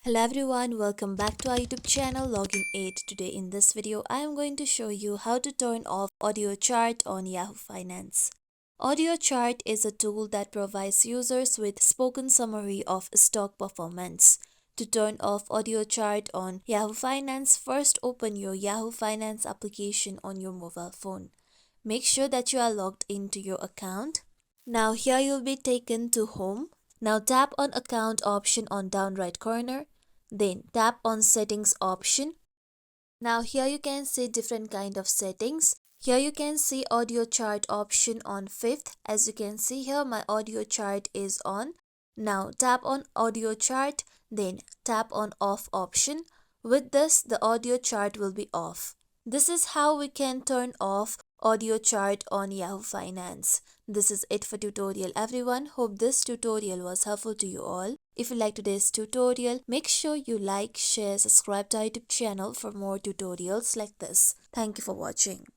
Hello everyone, welcome back to our YouTube channel Login 8. Today in this video, I am going to show you how to turn off audio chart on Yahoo Finance. Audio chart is a tool that provides users with spoken summary of stock performance. To turn off audio chart on Yahoo Finance, first open your Yahoo Finance application on your mobile phone. Make sure that you are logged into your account. Now here you'll be taken to home. Now tap on account option on down right corner. Then tap on settings option. Now here you can see different kind of settings. Here you can see audio chart option on 5th. As you can see here, my audio chart is on. Now tap on audio chart, then tap on off option. With this, the audio chart will be off. This is how we can turn off audio chart on Yahoo Finance. This is it for tutorial everyone. Hope this tutorial was helpful to you all. If you like today's tutorial, make sure you like, share, subscribe to our YouTube channel for more tutorials like this. Thank you for watching.